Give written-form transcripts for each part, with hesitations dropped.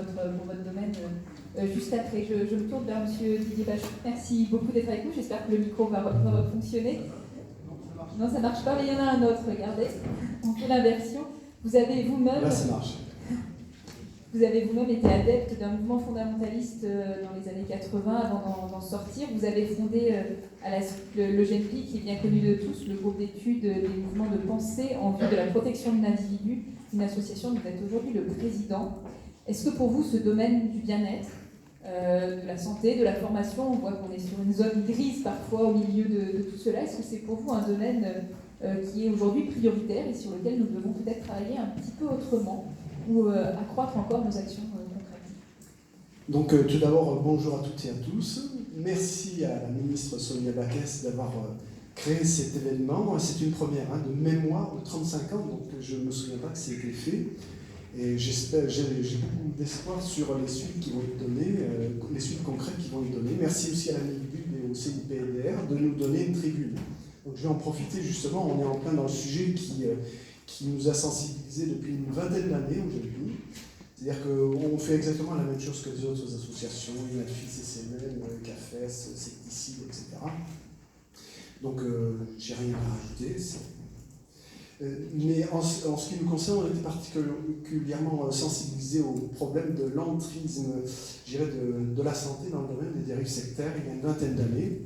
pour votre domaine juste après. Je me tourne vers M. Didier Bachou. Merci beaucoup d'être avec nous. J'espère que le micro va fonctionner. Non, ça ne marche pas, mais il y en a un autre, regardez. On fait l'inversion. Vous avez vous-même... Là, ça marche. Vous avez vous-même été adepte d'un mouvement fondamentaliste dans les années 80 avant d'en sortir. Vous avez fondé le GENPI, qui est bien connu de tous, le groupe d'études des mouvements de pensée en vue de la protection de l'individu, une association dont vous êtes aujourd'hui le président. Est-ce que pour vous, ce domaine du bien-être, de la santé, de la formation, on voit qu'on est sur une zone grise parfois au milieu de tout cela, est-ce que c'est pour vous un domaine qui est aujourd'hui prioritaire et sur lequel nous devons peut-être travailler un petit peu autrement ou accroître encore nos actions concrètes? Donc tout d'abord, bonjour à toutes et à tous. Merci à la ministre Sonia Backès d'avoir créé cet événement. C'est une première de mémoire de 35 ans, donc je ne me souviens pas que c'était fait. Et j'ai beaucoup d'espoir sur les suites qui vont être données, les suites concrètes qui vont être données. Merci aussi à la MIBUD et au CIPNDR de nous donner une tribune. Donc je vais en profiter justement, on est en plein dans le sujet qui nous a sensibilisés depuis une vingtaine d'années aujourd'hui. C'est-à-dire qu'on fait exactement la même chose que les autres associations, UNAFI, CCMN, CAFES, Secticide, etc. Donc j'ai rien à rajouter. Mais en ce qui nous concerne, on était particulièrement sensibilisés au problème de l'entrisme, je dirais, de la santé dans le domaine des dérives sectaires il y a une vingtaine d'années.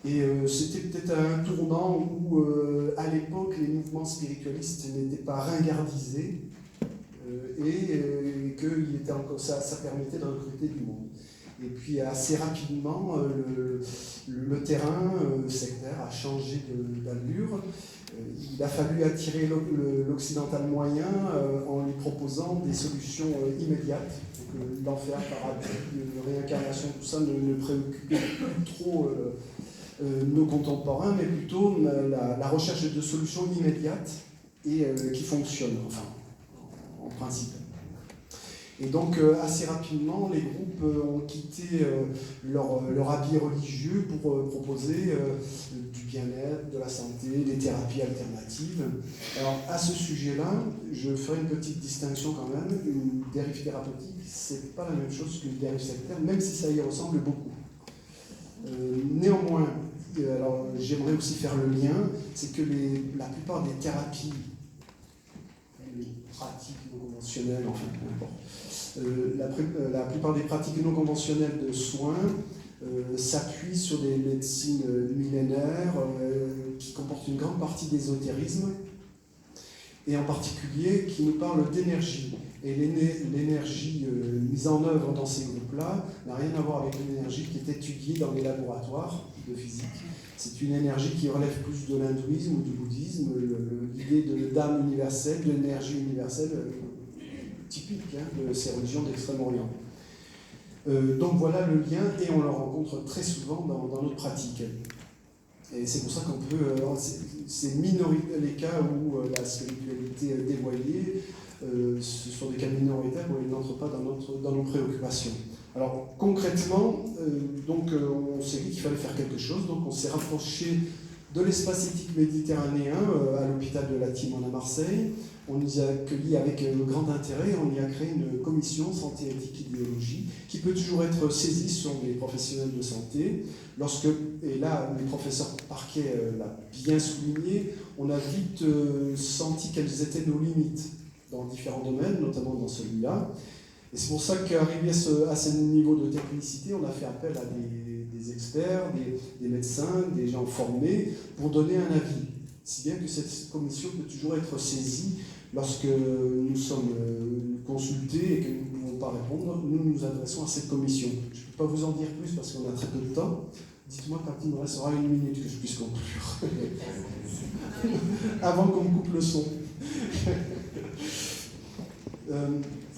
Et c'était peut-être un tournant où, à l'époque, les mouvements spiritualistes n'étaient pas ringardisés et que ça permettait de recruter du monde. Et puis assez rapidement, le terrain sectaire a changé d'allure. Il a fallu attirer l'occidental moyen en lui proposant des solutions immédiates. L'enfer, paradis, réincarnation, tout ça ne préoccupait plus trop nos contemporains, mais plutôt la recherche de solutions immédiates et qui fonctionnent, enfin, en principe. Et donc, assez rapidement, les groupes ont quitté leur habit religieux pour proposer du bien-être, de la santé, des thérapies alternatives. Alors, à ce sujet-là, je ferai une petite distinction quand même. Une dérive thérapeutique, c'est pas la même chose qu'une dérive sectaire, même si ça y ressemble beaucoup. Néanmoins, alors j'aimerais aussi faire le lien, c'est que la plupart des thérapies, les pratiques non conventionnelles, enfin peu importe, la plupart des pratiques non conventionnelles de soins s'appuient sur des médecines millénaires qui comportent une grande partie d'ésotérisme et en particulier qui nous parlent d'énergie. Et l'énergie mise en œuvre dans ces groupes-là n'a rien à voir avec l'énergie qui est étudiée dans les laboratoires de physique. C'est une énergie qui relève plus de l'hindouisme ou du bouddhisme, l'idée de d'âme universelle, de l'énergie universelle typique de ces religions d'Extrême-Orient. Donc voilà le lien, et on le rencontre très souvent dans notre pratique. Et c'est pour ça qu'on peut, c'est minoritaire les cas où la spiritualité est dévoyée, ce sont des cas minoritaires où ils n'entrent pas dans nos préoccupations. Alors concrètement, on s'est dit qu'il fallait faire quelque chose, donc on s'est rapproché de l'espace éthique méditerranéen à l'hôpital de la Timone à Marseille. On nous a accueillis avec grand intérêt, on y a créé une commission santé, éthique, idéologie qui peut toujours être saisie sur les professionnels de santé. Et là, le professeur Parquet l'a bien souligné, on a vite senti quelles étaient nos limites dans différents domaines, notamment dans celui-là. Et c'est pour ça qu'arrivé à ce niveau de technicité, on a fait appel à des experts, des médecins, des gens formés pour donner un avis. Si bien que cette commission peut toujours être saisie lorsque nous sommes consultés et que nous ne pouvons pas répondre, nous nous adressons à cette commission. Je ne peux pas vous en dire plus parce qu'on a très peu de temps. Dites-moi quand il me restera 1 minute que je puisse conclure. Avant qu'on me coupe le son.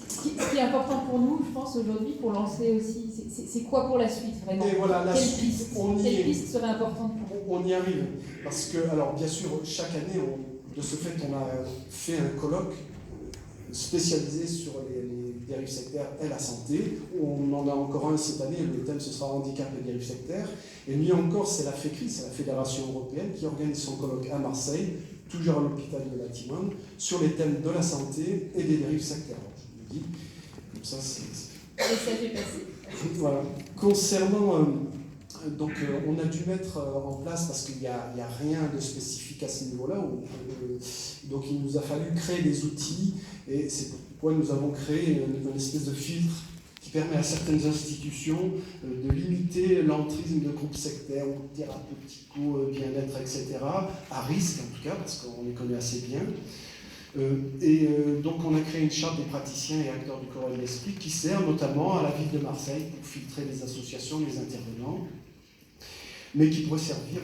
Ce qui est important pour nous, je pense, aujourd'hui, pour lancer aussi, c'est quoi pour la suite, vraiment? Et voilà, Quelle piste serait importante pour vous? On y arrive. Parce que, alors bien sûr, chaque année, de ce fait, on a fait un colloque spécialisé sur les dérives sectaires et la santé. On en a encore un cette année, le thème ce sera handicap et dérives sectaires. Et mieux encore, c'est la FECRI, c'est la Fédération européenne, qui organise son colloque à Marseille, toujours à l'hôpital de la Timone, sur les thèmes de la santé et des dérives sectaires. Alors, je vous le dis, comme ça, c'est message est passé. Voilà. Concernant, on a dû mettre en place, parce qu'il n'y a rien de spécifique à ce niveau-là, donc il nous a fallu créer des outils, et c'est pourquoi nous avons créé une espèce de filtre qui permet à certaines institutions de limiter l'entrisme de groupes sectaires ou thérapeutico, bien-être, etc., à risque en tout cas, parce qu'on les connaît assez bien. Donc on a créé une charte des praticiens et acteurs du corps et de l'esprit qui sert notamment à la ville de Marseille pour filtrer les associations, les intervenants, mais qui pourrait servir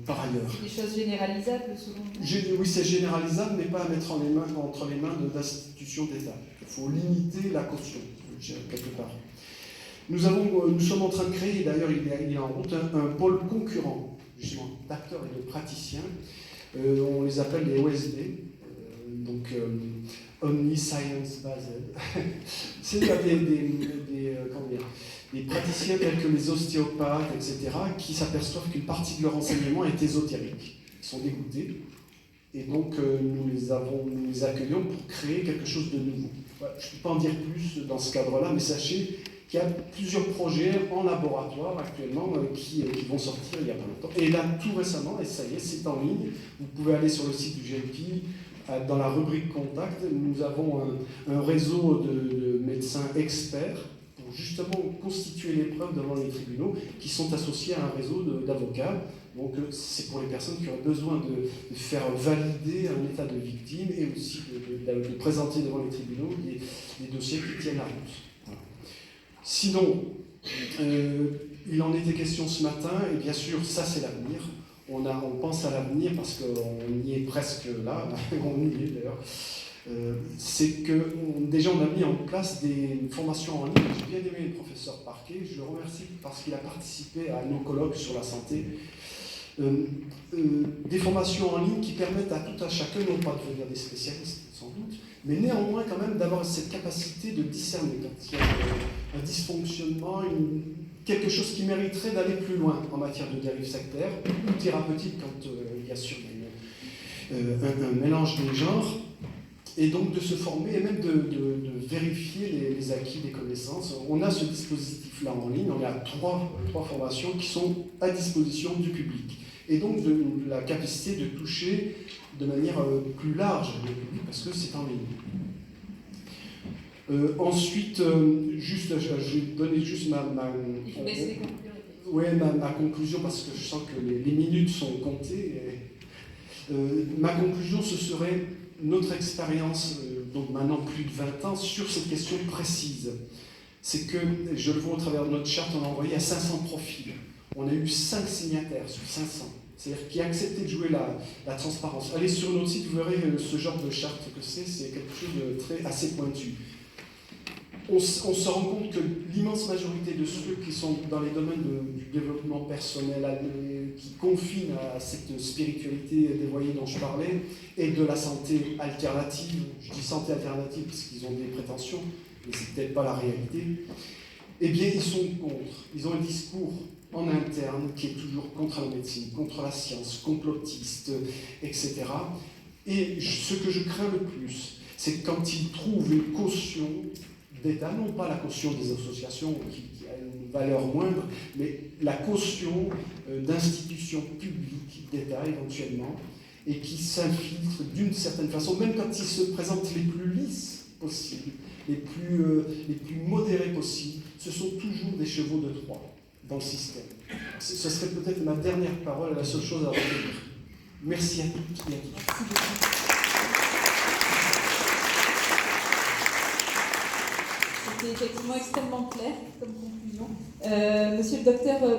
par ailleurs. C'est des choses généralisables selon vous? Oui, c'est généralisable, mais pas à mettre entre les mains d'institutions d'État. Il faut limiter la caution, quelque part. Nous sommes en train de créer, d'ailleurs il est en route, un pôle concurrent, justement, d'acteurs et de praticiens. On les appelle les OSB, donc Omni Science Based. C'est des praticiens tels que les ostéopathes, etc., qui s'aperçoivent qu'une partie de leur enseignement est ésotérique. Ils sont dégoûtés. Et donc, nous les accueillons pour créer quelque chose de nouveau. Voilà, je ne peux pas en dire plus dans ce cadre-là, mais sachez qu'il y a plusieurs projets en laboratoire actuellement qui vont sortir il n'y a pas longtemps. Et là, tout récemment, et ça y est, c'est en ligne. Vous pouvez aller sur le site du GNP. Dans la rubrique Contact, nous avons un réseau de médecins experts pour justement constituer les preuves devant les tribunaux qui sont associés à un réseau d'avocats. Donc c'est pour les personnes qui ont besoin de faire valider un état de victime et aussi de présenter devant les tribunaux des dossiers qui tiennent la route. Voilà. Sinon, il en était question ce matin, et bien sûr, ça c'est l'avenir. On pense à l'avenir parce qu'on y est presque là, on y est d'ailleurs. C'est que déjà on a mis en place des formations en ligne. J'ai bien aimé le professeur Parquet, je le remercie parce qu'il a participé à nos colloques sur la santé. Des formations en ligne qui permettent à tout à chacun, non pas de devenir des spécialistes sans doute, mais néanmoins quand même d'avoir cette capacité de discerner quand il y a un dysfonctionnement, quelque chose qui mériterait d'aller plus loin en matière de dérive sectaire ou thérapeutique quand il y a sûr un mélange des genres, et donc de se former et même de vérifier les acquis des connaissances. On a ce dispositif-là en ligne, on a trois formations qui sont à disposition du public. Et donc de la capacité de toucher de manière plus large le public parce que c'est en ligne. Ensuite, je vais donner juste ma conclusion parce que je sens que les minutes sont comptées. Ma conclusion, ce serait notre expérience, donc maintenant plus de 20 ans, sur cette question précise. C'est que, je le vois au travers de notre charte, on a envoyé à 500 profils. On a eu 5 signataires sur 500. C'est-à-dire qui a accepté de jouer la transparence. Allez sur notre site, vous verrez ce genre de charte que c'est quelque chose de assez pointu. On se rend compte que l'immense majorité de ceux qui sont dans les domaines du développement personnel, qui confinent à cette spiritualité dévoyée dont je parlais, et de la santé alternative, je dis santé alternative parce qu'ils ont des prétentions, mais c'est peut-être pas la réalité, eh bien ils sont contre. Ils ont un discours en interne qui est toujours contre la médecine, contre la science, complotiste, etc. Et ce que je crains le plus, c'est quand ils trouvent une caution d'État, non pas la caution des associations qui a une valeur moindre, mais la caution d'institutions publiques, d'État éventuellement, et qui s'infiltrent d'une certaine façon, même quand ils se présentent les plus lisses possibles, les plus modérés possibles, ce sont toujours des chevaux de Troie dans le système. Ce serait peut-être ma dernière parole, la seule chose à retenir. Merci à toutes et à tous. C'était effectivement extrêmement clair comme conclusion. Monsieur le docteur